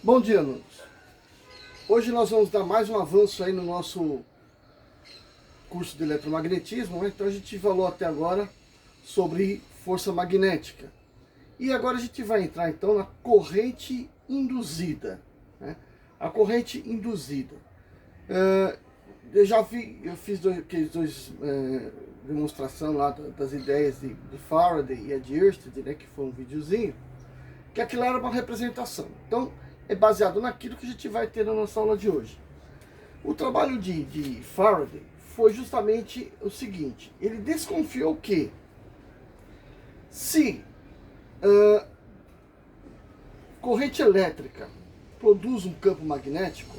Bom dia, alunos. Hoje nós vamos dar mais um avanço aí no nosso curso de eletromagnetismo, né? Então a gente falou até agora sobre força magnética. E agora a gente vai entrar então na corrente induzida, né? A corrente induzida. Eu fiz dois demonstração lá das ideias de Faraday e de Ørsted, né? Que foi um videozinho, que aquilo era uma representação. Então, é baseado naquilo que a gente vai ter na nossa aula de hoje. O trabalho de Faraday foi justamente o seguinte: ele desconfiou que se corrente elétrica produz um campo magnético,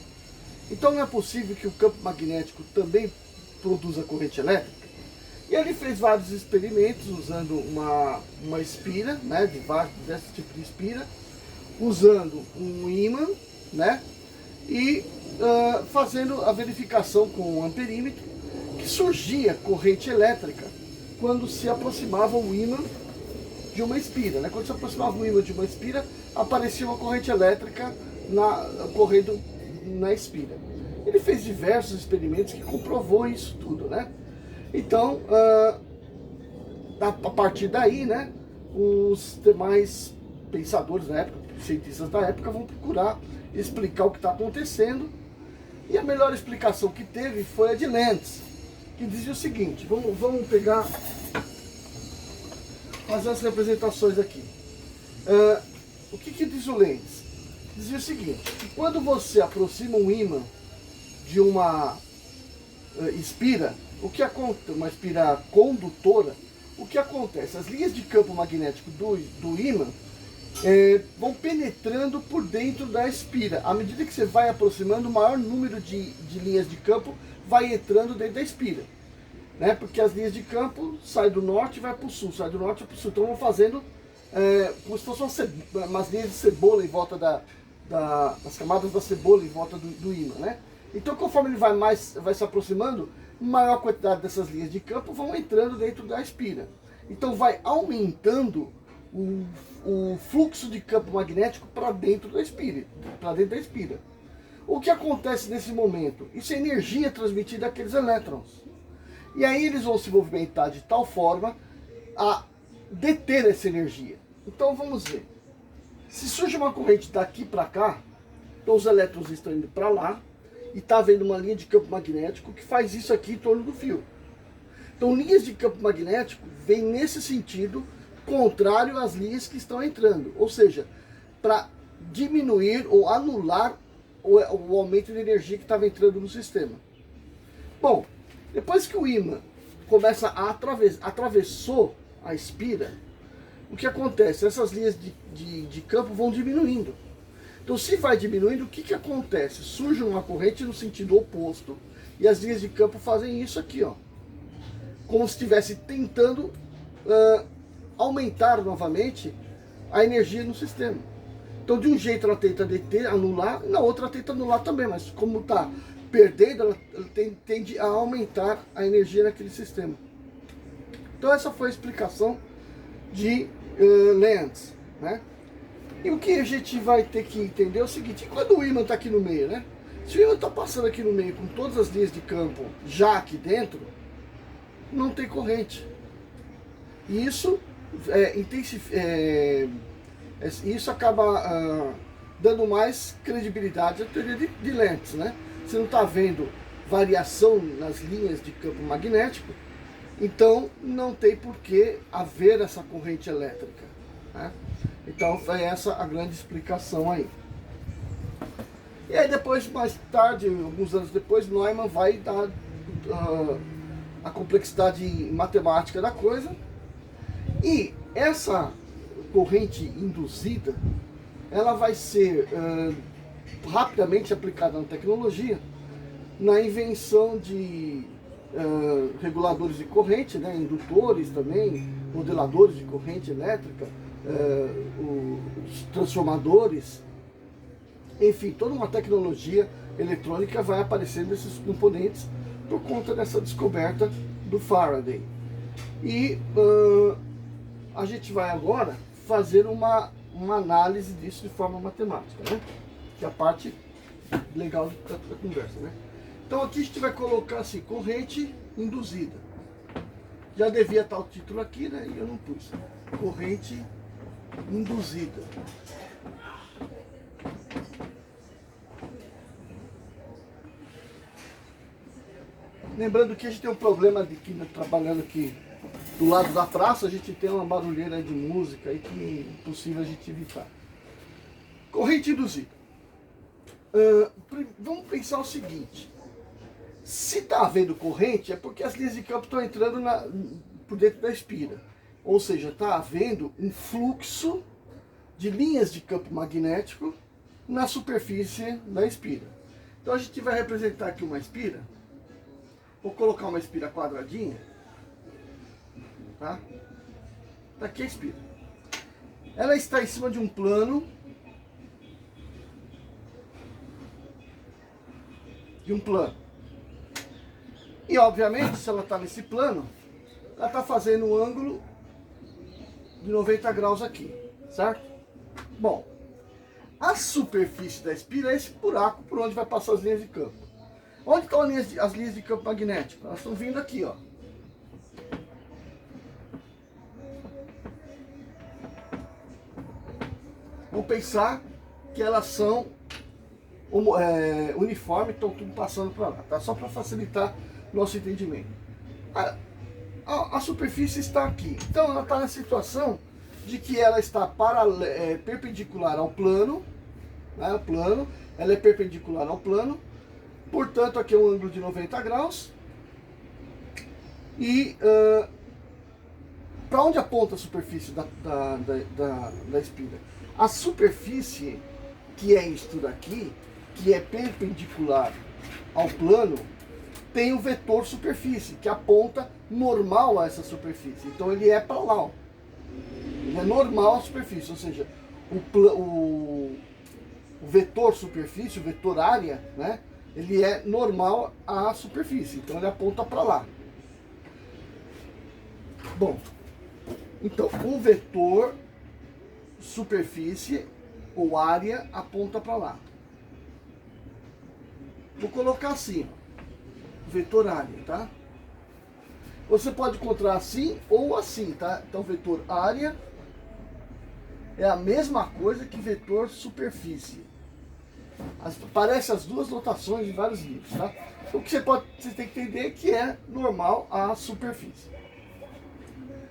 então não é possível que o campo magnético também produza corrente elétrica. E ele fez vários experimentos usando uma espira, né, desse tipo de espira, usando um ímã, né, e fazendo a verificação com o amperímetro, que surgia corrente elétrica quando se aproximava o ímã de uma espira, né? Quando se aproximava o ímã de uma espira, aparecia uma corrente elétrica correndo na espira. Ele fez diversos experimentos que comprovou isso tudo, né? Então, a partir daí, né, os demais pensadores da época, cientistas da época, vão procurar explicar o que está acontecendo. E a melhor explicação que teve foi a de Lenz, que dizia o seguinte: vamos pegar, fazer as representações aqui. O que diz o Lenz? Dizia o seguinte: que quando você aproxima um ímã de uma espira, uma espira condutora, o que acontece? As linhas de campo magnético do ímã vão penetrando por dentro da espira. À medida que você vai aproximando, o maior número de linhas de campo vai entrando dentro da espira, né? Porque as linhas de campo saem do norte e vai para o sul, sai do norte para o sul. Então vão fazendo como se fossem umas linhas de cebola em volta das camadas da cebola em volta do ímã, né? Então, conforme ele vai se aproximando, maior quantidade dessas linhas de campo vão entrando dentro da espira. Então vai aumentando o fluxo de campo magnético para dentro da espira, O que acontece nesse momento? Isso é energia transmitida àqueles elétrons. E aí eles vão se movimentar de tal forma a deter essa energia. Então vamos ver. Se surge uma corrente daqui para cá, então os elétrons estão indo para lá, e está havendo uma linha de campo magnético que faz isso aqui em torno do fio. Então, linhas de campo magnético vêm nesse sentido contrário às linhas que estão entrando. Ou seja, para diminuir ou anular o aumento de energia que estava entrando no sistema. Bom, depois que o ímã começa a atravessou a espira, o que acontece? Essas linhas de campo vão diminuindo. Então, se vai diminuindo, o que acontece? Surge uma corrente no sentido oposto e as linhas de campo fazem isso aqui, ó, como se estivesse tentando aumentar novamente a energia no sistema. Então, de um jeito ela tenta deter, anular, na outra ela tenta anular também, mas como está perdendo, ela tende a aumentar a energia naquele sistema. Então, essa foi a explicação de Lenz, né? E o que a gente vai ter que entender é o seguinte: quando o ímã está aqui no meio, né? Se o ímã está passando aqui no meio com todas as linhas de campo já aqui dentro, não tem corrente. E isso isso acaba dando mais credibilidade à teoria de Lenz, né? Você não está vendo variação nas linhas de campo magnético, então não tem por que haver essa corrente elétrica, né? Então foi essa a grande explicação aí. E aí depois, mais tarde, alguns anos depois, Neumann vai dar a complexidade matemática da coisa. E essa corrente induzida, ela vai ser rapidamente aplicada na tecnologia, na invenção de reguladores de corrente, né, indutores também, modeladores de corrente elétrica, os transformadores, enfim, toda uma tecnologia eletrônica vai aparecendo nesses componentes por conta dessa descoberta do Faraday. E a gente vai agora fazer uma análise disso de forma matemática, né? que é a parte legal da conversa, né? Então aqui a gente vai colocar assim, corrente induzida. Já devia estar o título aqui, né? E eu não pus. Corrente induzida. Lembrando que a gente tem um problema de que, trabalhando aqui do lado da praça, a gente tem uma barulheira de música aí que é impossível a gente evitar. Corrente induzida. Vamos pensar o seguinte. Se está havendo corrente, é porque as linhas de campo estão entrando por dentro da espira. Ou seja, está havendo um fluxo de linhas de campo magnético na superfície da espira. Então a gente vai representar aqui uma espira. Vou colocar uma espira quadradinha. Tá? Tá aqui a espira. Ela está em cima de um plano. E obviamente, se ela está nesse plano, ela está fazendo um ângulo de 90 graus aqui, certo? Bom, a superfície da espira é esse buraco por onde vai passar as linhas de campo. Onde estão as linhas de campo magnético? Elas estão vindo aqui, ó. Vamos pensar que elas são uniformes, estão tudo passando para lá, tá? Só para facilitar nosso entendimento. A superfície está aqui, então ela está na situação de que ela está perpendicular ao plano, né? Ela é perpendicular ao plano, portanto aqui é um ângulo de 90 graus. E para onde aponta a superfície da espira? A superfície, que é isto daqui, que é perpendicular ao plano, tem o vetor superfície, que aponta normal a essa superfície. Então ele é para lá, ó. Ele é normal à superfície, ou seja, o vetor superfície, o vetor área, né, ele é normal à superfície, então ele aponta para lá. Bom, então o vetor superfície ou área aponta para lá. Vou colocar assim, ó, vetor área, tá? Você pode encontrar assim ou assim, tá? Então vetor área é a mesma coisa que vetor superfície. Aparece as duas notações em vários livros, tá? Então, o que você tem que entender é que é normal à superfície.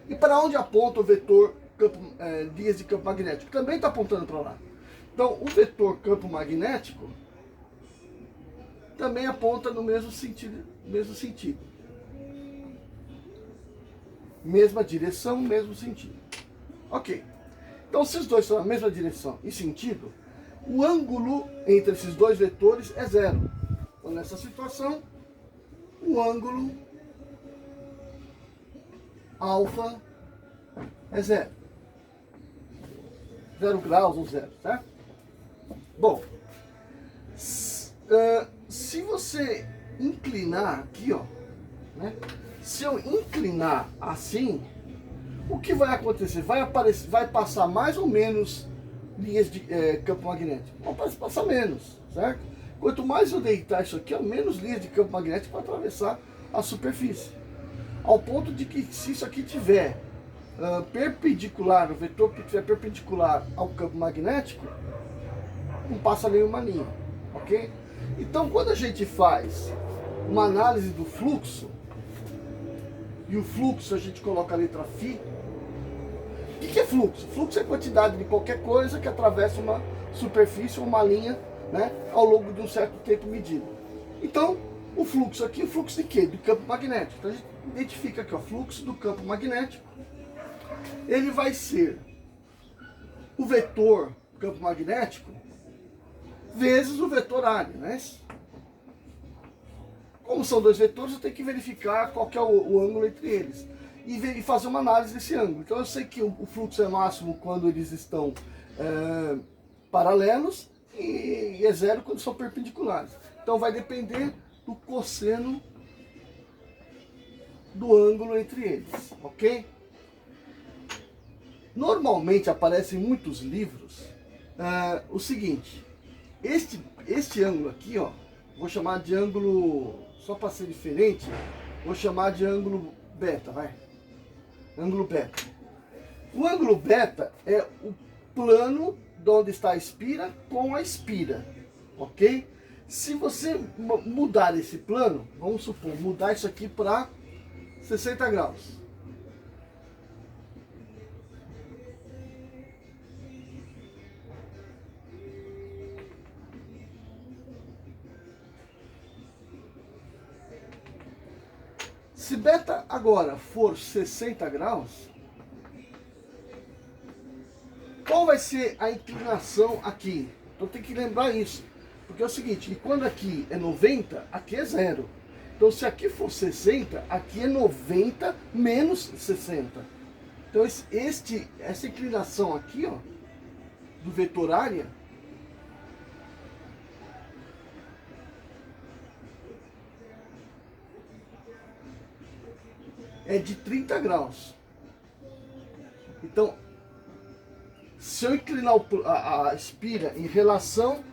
E para onde aponta o vetor linhas de campo magnético? Também está apontando para lá. Então, o vetor campo magnético também aponta no mesmo sentido. Mesma direção, mesmo sentido. Ok. Então, se os dois são na mesma direção e sentido, o ângulo entre esses dois vetores é zero. Então, nessa situação, o ângulo alfa é zero. 0 graus ou zero, certo? Bom, se você inclinar aqui, ó, né? Se eu inclinar assim, o que vai acontecer? Vai passar mais ou menos linhas de campo magnético? Vai passar menos, certo? Quanto mais eu deitar isso aqui, menos linhas de campo magnético para atravessar a superfície. Ao ponto de que se isso aqui tiver perpendicular, o vetor que estiver perpendicular ao campo magnético, não passa nenhuma linha, ok? Então, quando a gente faz uma análise do fluxo, e o fluxo a gente coloca a letra φ, o que é fluxo? Fluxo é a quantidade de qualquer coisa que atravessa uma superfície ou uma linha, né, ao longo de um certo tempo medido. Então, o fluxo aqui, o fluxo de quê? Do campo magnético. Então, a gente identifica aqui, ó, fluxo do campo magnético. Ele vai ser o vetor campo magnético vezes o vetor área, né? Como são dois vetores, eu tenho que verificar qual que é o ângulo entre eles e fazer uma análise desse ângulo. Então eu sei que o fluxo é máximo quando eles estão paralelos e é zero quando são perpendiculares. Então vai depender do cosseno do ângulo entre eles, ok? Normalmente aparece em muitos livros o seguinte: Este ângulo aqui, ó, vou chamar de ângulo, só para ser diferente, vou chamar de ângulo beta, vai. Ângulo beta. O ângulo beta é o plano de onde está a espira com a espira, ok? Se você mudar esse plano, vamos supor, mudar isso aqui para 60 graus. Se beta agora for 60 graus, qual vai ser a inclinação aqui? Então tem que lembrar isso. Porque é o seguinte, quando aqui é 90, aqui é 0. Então se aqui for 60, aqui é 90 menos 60. Então essa inclinação aqui, ó, do vetor área, é de 30 graus. Então, se eu inclinar a espira em relação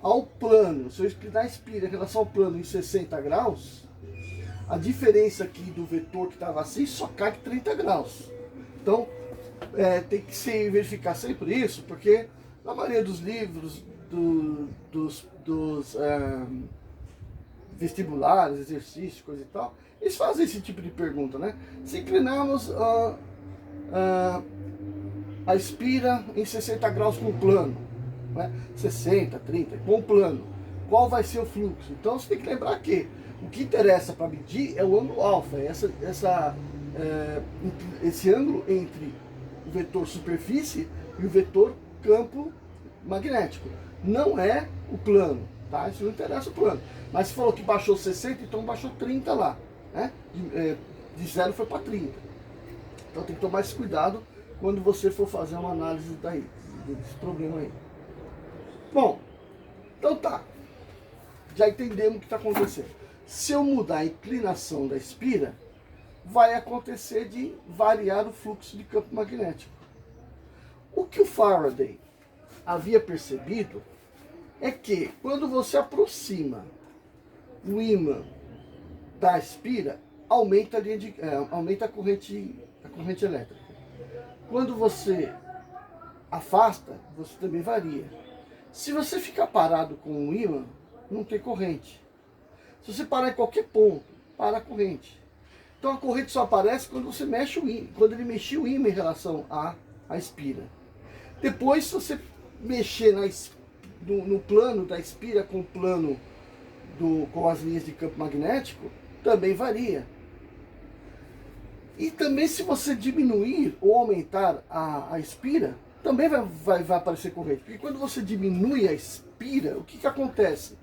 ao plano, se eu inclinar a espira em relação ao plano em 60 graus, a diferença aqui do vetor que estava assim só cai 30 graus. Então, tem que se verificar sempre isso, porque na maioria dos livros, dos vestibulares, exercícios, coisa e tal, eles fazem esse tipo de pergunta, né? Se inclinarmos a espira em 60 graus com o plano, né? 60, 30, com o plano, qual vai ser o fluxo? Então você tem que lembrar que o que interessa para medir é o ângulo alfa, esse ângulo entre o vetor superfície e o vetor campo magnético. Não é o plano, tá? Isso não interessa o plano. Mas se falou que baixou 60, então baixou 30 lá, né? De 0 foi para 30. Então tem que tomar esse cuidado quando você for fazer uma análise desse problema aí. Bom, então tá. Já entendemos o que está acontecendo. Se eu mudar a inclinação da espira, vai acontecer de variar o fluxo de campo magnético. O que o Faraday havia percebido é que quando você aproxima o ímã da espira, aumenta a corrente elétrica. Quando você afasta, você também varia. Se você ficar parado com o ímã, não tem corrente. Se você parar em qualquer ponto, para a corrente. Então a corrente só aparece quando você mexe o ímã, quando ele mexer o ímã em relação à espira. Depois, se você mexer no plano da espira com o plano com as linhas de campo magnético, também varia. E também se você diminuir ou aumentar a espira, também vai aparecer corrente. Porque quando você diminui a espira, o que acontece?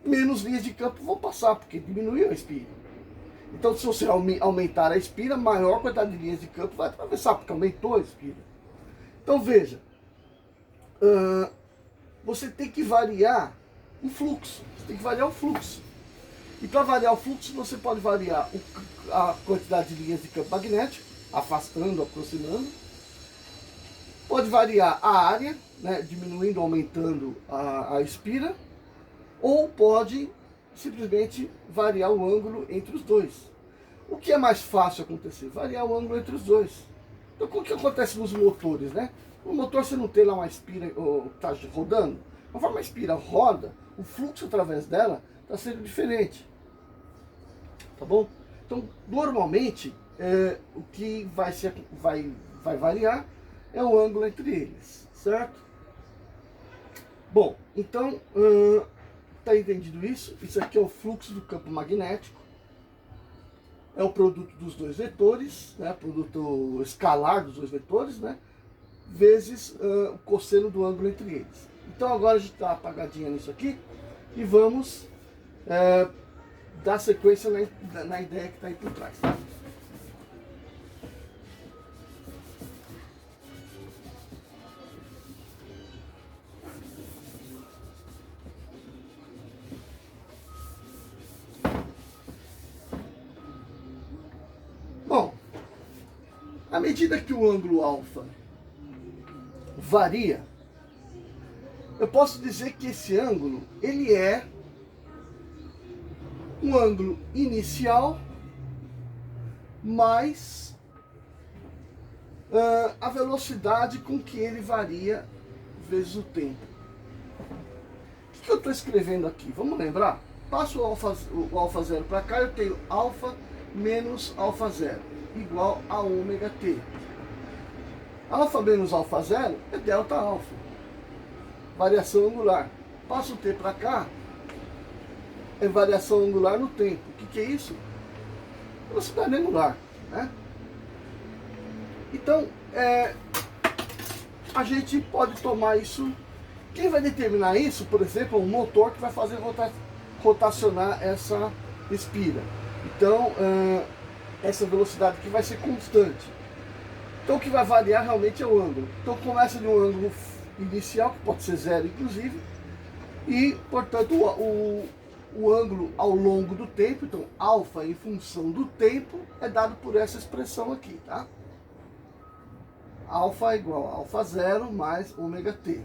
Menos linhas de campo vão passar, porque diminuiu a espira. Então se você aumentar a espira, maior quantidade de linhas de campo vai atravessar, porque aumentou a espira. Então veja, você tem que variar o fluxo. Você tem que variar o fluxo. E para variar o fluxo, você pode variar a quantidade de linhas de campo magnético, afastando, aproximando. Pode variar a área, né, diminuindo, aumentando a espira. Ou pode simplesmente variar o ângulo entre os dois. O que é mais fácil acontecer? Variar o ângulo entre os dois. Então, o que acontece nos motores, né? No motor você não tem lá uma espira que está rodando. Conforme a espira roda, o fluxo através dela está sendo diferente. Tá bom? Então, normalmente, o que vai variar é o ângulo entre eles, certo? Bom, então, está entendido isso? Isso aqui é o fluxo do campo magnético. É o produto dos dois vetores, né? Produto escalar dos dois vetores, né? Vezes o cosseno do ângulo entre eles. Então agora a gente está apagadinha nisso aqui e vamos dar sequência na ideia que está aí por trás, tá? Bom, à medida que o ângulo alfa varia, eu posso dizer que esse ângulo, ele é um ângulo inicial mais a velocidade com que ele varia vezes o tempo. O que eu estou escrevendo aqui? Vamos lembrar? Passo o alfa zero para cá, eu tenho alfa menos alfa zero, igual a ômega t. Alfa menos alfa zero é delta alfa, variação angular. Passo o t para cá, é variação angular no tempo. O que é isso? Velocidade angular, né? Então, a gente pode tomar isso. Quem vai determinar isso, por exemplo, é um motor que vai fazer rotacionar essa espira. Então, essa velocidade aqui vai ser constante. Então, o que vai variar realmente é o ângulo. Então, começa de um ângulo inicial, que pode ser zero, inclusive, e, portanto, o ângulo ao longo do tempo, então, alfa em função do tempo, é dado por essa expressão aqui, tá? Alfa é igual a alfa zero mais ômega t.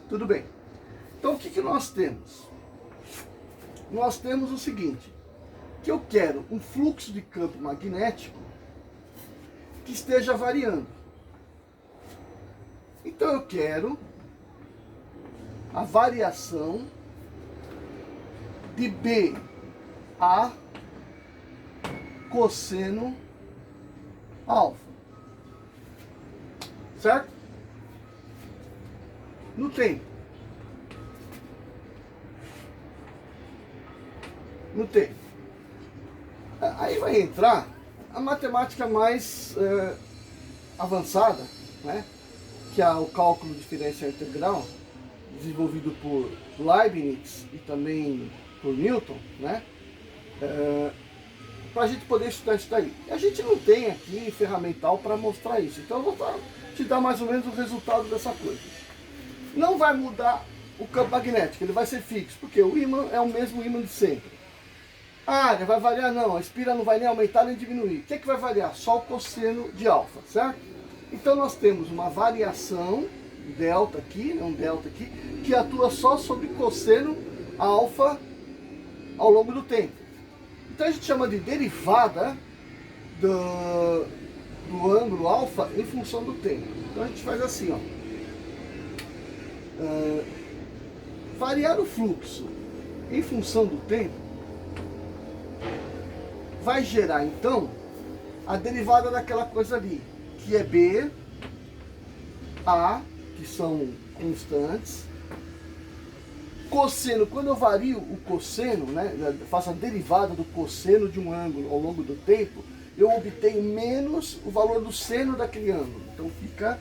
Tudo bem. Então, o que nós temos? Nós temos o seguinte, que eu quero um fluxo de campo magnético que esteja variando. Então, eu quero a variação de B a cosseno alfa. Certo? No tempo. No tempo. Aí vai entrar a matemática mais avançada, né? Que é o cálculo diferencial integral, desenvolvido por Leibniz e também por Newton, né? Para a gente poder estudar isso daí. E a gente não tem aqui ferramental para mostrar isso. Então eu vou te dar mais ou menos o resultado dessa coisa. Não vai mudar o campo magnético, ele vai ser fixo, porque o ímã é o mesmo ímã de sempre. A área vai variar? Não, a espira não vai nem aumentar nem diminuir. O que vai variar? Só o cosseno de alfa, certo? Então nós temos uma variação, delta aqui, um delta aqui, que atua só sobre cosseno alfa ao longo do tempo. Então a gente chama de derivada do ângulo alfa em função do tempo. Então a gente faz assim, ó. Variar o fluxo em função do tempo vai gerar, então, a derivada daquela coisa ali, que é B, A, que são constantes, cosseno, quando eu vario o cosseno, né, faço a derivada do cosseno de um ângulo ao longo do tempo, eu obtenho menos o valor do seno daquele ângulo. Então fica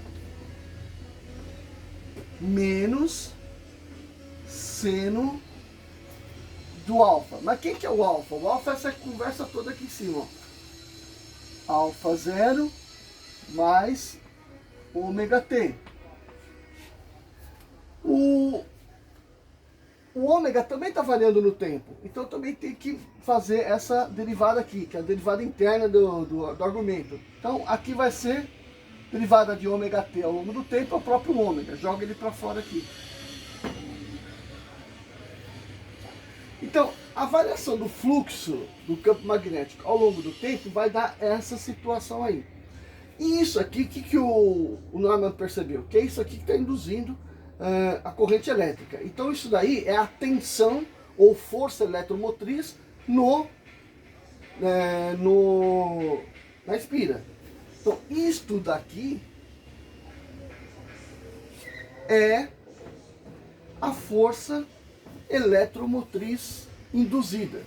menos seno do alfa. Mas quem que é o alfa? O alfa é essa conversa toda aqui em cima. Ó. Alfa zero mais ômega t. O ômega também está variando no tempo. Então também tem que fazer essa derivada aqui, que é a derivada interna do argumento. Então aqui vai ser derivada de ômega t ao longo do tempo, é o próprio ômega. Joga ele para fora aqui. Então, a variação do fluxo do campo magnético ao longo do tempo vai dar essa situação aí. E isso aqui, o que o Neumann percebeu? Que é isso aqui que está induzindo a corrente elétrica. Então, isso daí é a tensão ou força eletromotriz na espira. Então, isto daqui é a força eletromotriz induzida.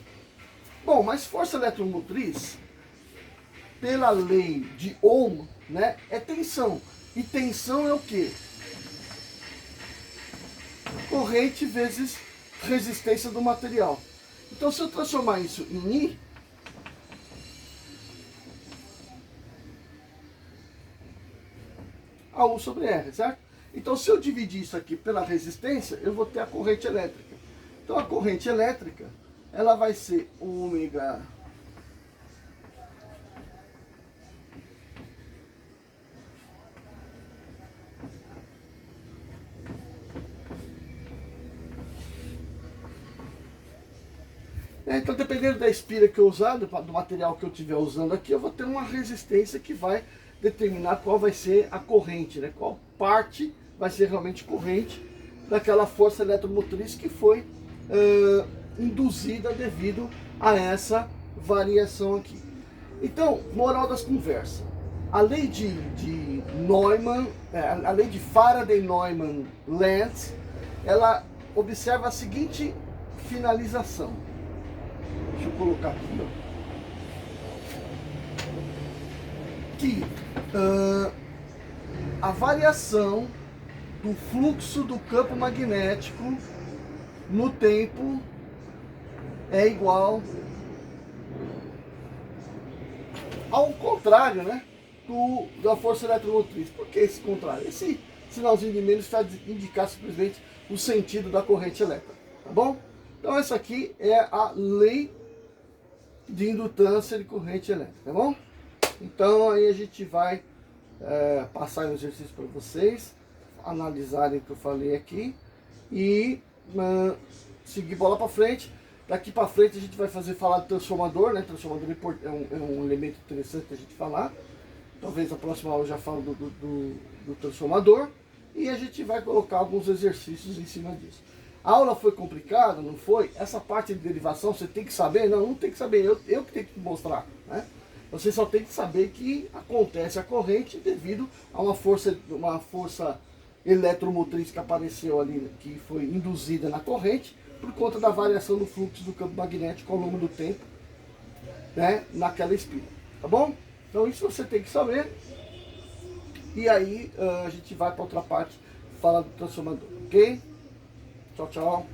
Bom, mas força eletromotriz, pela lei de Ohm, né, é tensão. E tensão é o quê? Corrente vezes resistência do material. Então, se eu transformar isso em I, a U sobre R, certo? Então, se eu dividir isso aqui pela resistência, eu vou ter a corrente elétrica. Então, a corrente elétrica, ela vai ser ômega Então, dependendo da espira que eu usar, do material que eu estiver usando aqui, eu vou ter uma resistência que vai determinar qual vai ser a corrente, né? Qual parte vai ser realmente corrente daquela força eletromotriz que foi induzida devido a essa variação aqui. Então, moral das conversas. A lei de Neumann, a lei de Faraday-Neumann-Lentz, ela observa a seguinte finalização. Deixa eu colocar aqui, ó. Que a variação do fluxo do campo magnético no tempo é igual ao contrário, né, da força eletromotriz. Por que esse contrário? Esse sinalzinho de menos está indicar simplesmente o sentido da corrente elétrica, tá bom? Então essa aqui é a lei de indutância de corrente elétrica, tá bom? Então aí a gente vai passar um exercício para vocês analisarem o que eu falei aqui e seguir bola para frente. Daqui para frente a gente vai falar do transformador, né? Transformador é um elemento interessante a gente falar. Talvez a próxima aula eu já falo do transformador e a gente vai colocar alguns exercícios em cima disso. A aula foi complicada, não foi? Essa parte de derivação você tem que saber? Não, não tem que saber, eu que tenho que mostrar, né? Você só tem que saber que acontece a corrente devido a uma força eletromotriz que apareceu ali, que foi induzida na corrente, por conta da variação do fluxo do campo magnético ao longo do tempo, né, naquela espira, tá bom? Então isso você tem que saber. E aí a gente vai para outra parte, fala do transformador, ok? Tchau, tchau.